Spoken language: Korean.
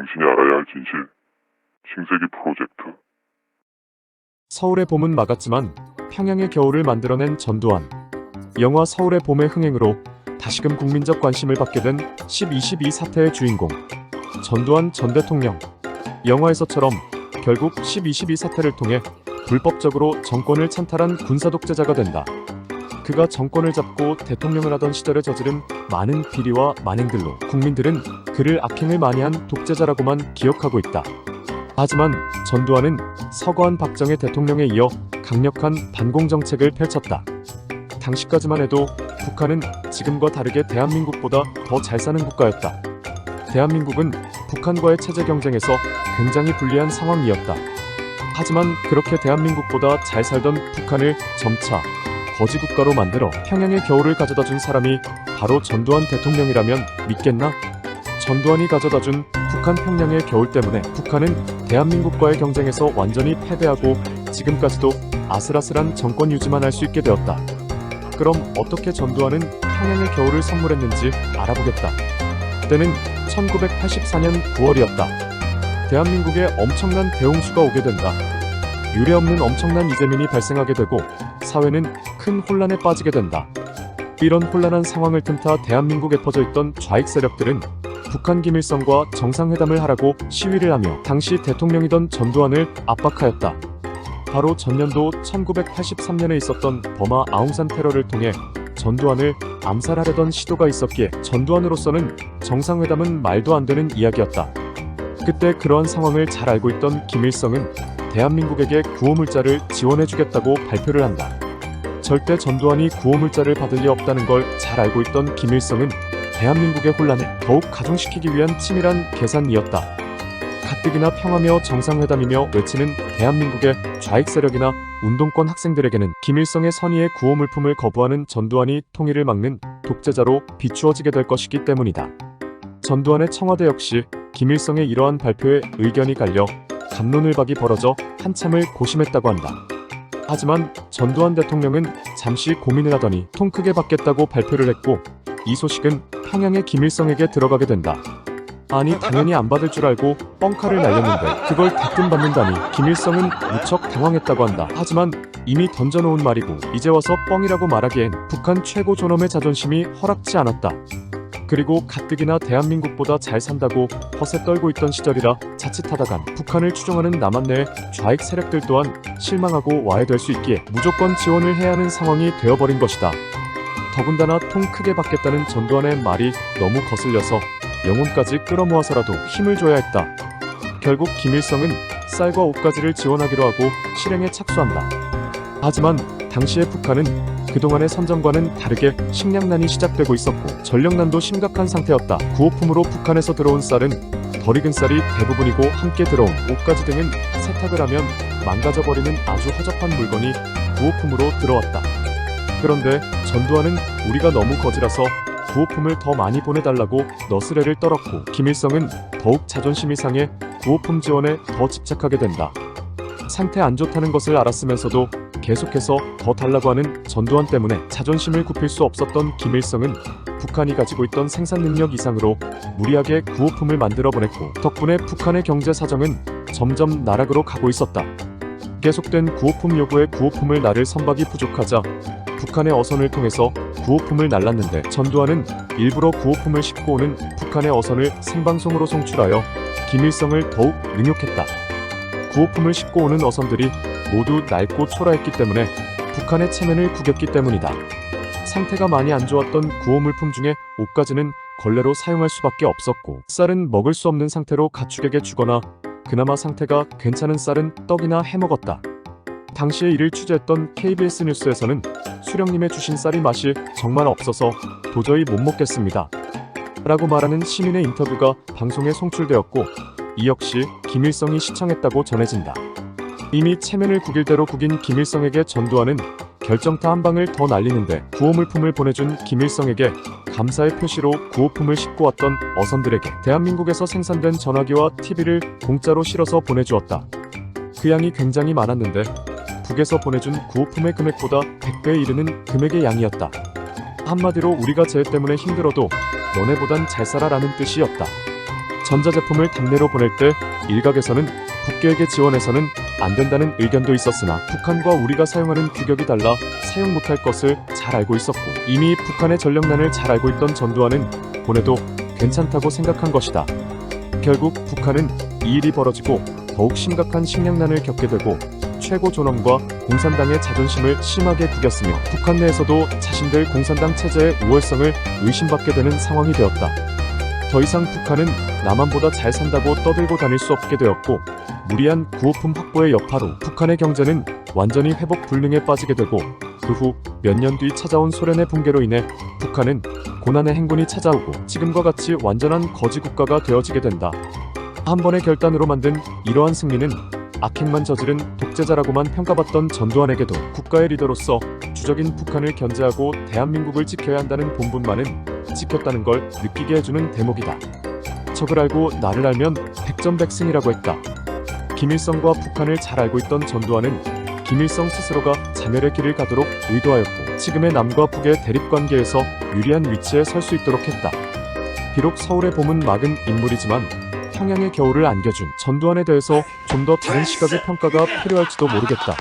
당신이 알아야 할 진실. 신세기 프로젝트. 서울의 봄은 막았지만 평양의 겨울을 만들어낸 전두환. 영화 서울의 봄의 흥행으로 다시금 국민적 관심을 받게 된 10.22 사태의 주인공 전두환 전 대통령. 영화에서처럼 결국 10.22 사태를 통해 불법적으로 정권을 찬탈한 군사독재자가 된다. 그가 정권을 잡고 대통령을 하던 시절에 저지른 많은 비리와 만행들로 국민들은 그를 악행을 많이 한 독재자라고만 기억하고 있다. 하지만 전두환은 서거한 박정희 대통령에 이어 강력한 반공정책을 펼쳤다. 당시까지만 해도 북한은 지금과 다르게 대한민국보다 더 잘 사는 국가였다. 대한민국은 북한과의 체제 경쟁에서 굉장히 불리한 상황이었다. 하지만 그렇게 대한민국보다 잘 살던 북한을 점차 거지 국가로 만들어 평양의 겨울을 가져다준 사람이 바로 전두환 대통령이라면 믿겠나? 전두환이 가져다준 북한 평양의 겨울 때문에 북한은 대한민국과의 경쟁에서 완전히 패배하고 지금까지도 아슬아슬한 정권 유지만 할 수 있게 되었다. 그럼 어떻게 전두환은 평양의 겨울을 선물했는지 알아보겠다. 때는 1984년 9월이었다. 대한민국에 엄청난 대홍수가 오게 된다. 유례없는 엄청난 이재민이 발생하게 되고 사회는 큰 혼란에 빠지게 된다. 이런 혼란한 상황을 틈타 대한민국에 퍼져있던 좌익 세력들은 북한 김일성과 정상회담을 하라고 시위를 하며 당시 대통령이던 전두환을 압박하였다. 바로 전년도 1983년에 있었던 버마 아웅산 테러를 통해 전두환을 암살하려던 시도가 있었기에 전두환으로서는 정상회담은 말도 안 되는 이야기였다. 그때 그러한 상황을 잘 알고 있던 김일성은 대한민국에게 구호물자를 지원해주겠다고 발표를 한다. 절대 전두환이 구호물자를 받을 리 없다는 걸 잘 알고 있던 김일성은 대한민국의 혼란을 더욱 가중시키기 위한 치밀한 계산이었다. 가뜩이나 평화며 정상회담이며 외치는 대한민국의 좌익 세력이나 운동권 학생들에게는 김일성의 선의의 구호물품을 거부하는 전두환이 통일을 막는 독재자로 비추어지게 될 것이기 때문이다. 전두환의 청와대 역시 김일성의 이러한 발표에 의견이 갈려 갑론을박이 벌어져 한참을 고심했다고 한다. 하지만 전두환 대통령은 잠시 고민을 하더니 통 크게 받겠다고 발표를 했고 이 소식은 평양의 김일성에게 들어가게 된다. 아니 당연히 안 받을 줄 알고 뻥카를 날렸는데 그걸 대뜸 받는다니 김일성은 무척 당황했다고 한다. 하지만 이미 던져놓은 말이고 이제 와서 뻥이라고 말하기엔 북한 최고 존엄의 자존심이 허락지 않았다. 그리고 가뜩이나 대한민국보다 잘 산다고 허세 떨고 있던 시절이라 자칫하다간 북한을 추종하는 남한 내 좌익 세력들 또한 실망하고 와해될 수 있기에 무조건 지원을 해야 하는 상황이 되어버린 것이다. 더군다나 통 크게 받겠다는 전두환의 말이 너무 거슬려서 영혼까지 끌어모아서라도 힘을 줘야 했다. 결국 김일성은 쌀과 옷가지를 지원하기로 하고 실행에 착수한다. 하지만 당시의 북한은 그동안의 선전과는 다르게 식량난이 시작되고 있었고 전력난도 심각한 상태였다. 구호품으로 북한에서 들어온 쌀은 덜 익은 쌀이 대부분이고 함께 들어온 옷가지 등은 세탁을 하면 망가져버리는 아주 허접한 물건이 구호품으로 들어왔다. 그런데 전두환은 우리가 너무 거지라서 구호품을 더 많이 보내달라고 너스레를 떨었고 김일성은 더욱 자존심이 상해 구호품 지원에 더 집착하게 된다. 상태 안 좋다는 것을 알았으면서도 계속해서 더 달라고 하는 전두환 때문에 자존심을 굽힐 수 없었던 김일성은 북한이 가지고 있던 생산 능력 이상으로 무리하게 구호품을 만들어 보냈고 덕분에 북한의 경제 사정은 점점 나락으로 가고 있었다. 계속된 구호품 요구에 구호품을 나를 선박이 부족하자 북한의 어선을 통해서 구호품을 날랐는데 전두환은 일부러 구호품을 싣고 오는 북한의 어선을 생방송으로 송출하여 김일성을 더욱 능욕했다. 구호품을 싣고 오는 어선들이 모두 낡고 초라했기 때문에 북한의 체면을 구겼기 때문이다. 상태가 많이 안 좋았던 구호물품 중에 옷가지는 걸레로 사용할 수밖에 없었고 쌀은 먹을 수 없는 상태로 가축에게 주거나 그나마 상태가 괜찮은 쌀은 떡이나 해먹었다. 당시에 이를 취재했던 KBS 뉴스에서는 수령님의 주신 쌀이 맛이 정말 없어서 도저히 못 먹겠습니다 라고 말하는 시민의 인터뷰가 방송에 송출되었고 이 역시 김일성이 시청했다고 전해진다. 이미 체면을 구길 대로 구긴 김일성에게 전두환은 결정타 한 방을 더 날리는데 구호물품을 보내준 김일성에게 감사의 표시로 구호품을 싣고 왔던 어선들에게 대한민국에서 생산된 전화기와 TV를 공짜로 실어서 보내주었다. 그 양이 굉장히 많았는데 북에서 보내준 구호품의 금액보다 100배에 이르는 금액의 양이었다. 한마디로 우리가 쟤 때문에 힘들어도 너네보단 잘 살아라는 뜻이었다. 전자제품을 당내로 보낼 때 일각에서는 북계에게 지원해서는 안 된다는 의견도 있었으나 북한과 우리가 사용하는 규격이 달라 사용 못할 것을 잘 알고 있었고 이미 북한의 전력난을 잘 알고 있던 전두환은 보내도 괜찮다고 생각한 것이다. 결국 북한은 이 일이 벌어지고 더욱 심각한 식량난을 겪게 되고 최고 존엄과 공산당의 자존심을 심하게 구겼으며 북한 내에서도 자신들 공산당 체제의 우월성을 의심받게 되는 상황이 되었다. 더 이상 북한은 남한보다 잘 산다고 떠들고 다닐 수 없게 되었고 무리한 구호품 확보의 여파로 북한의 경제는 완전히 회복 불능에 빠지게 되고 그 후 몇 년 뒤 찾아온 소련의 붕괴로 인해 북한은 고난의 행군이 찾아오고 지금과 같이 완전한 거지 국가가 되어지게 된다. 한 번의 결단으로 만든 이러한 승리는 악행만 저지른 독재자라고만 평가받던 전두환에게도 국가의 리더로서 주적인 북한을 견제하고 대한민국을 지켜야 한다는 본분만은 지켰다는 걸 느끼게 해주는 대목이다. 적을 알고 나를 알면 백전백승이라고 했다. 김일성과 북한을 잘 알고 있던 전두환은 김일성 스스로가 자멸의 길을 가도록 의도하였고 지금의 남과 북의 대립관계에서 유리한 위치에 설 수 있도록 했다. 비록 서울의 봄은 막은 인물이지만 평양의 겨울을 안겨준 전두환에 대해서 좀 더 다른 시각의 평가가 필요할지도 모르겠다.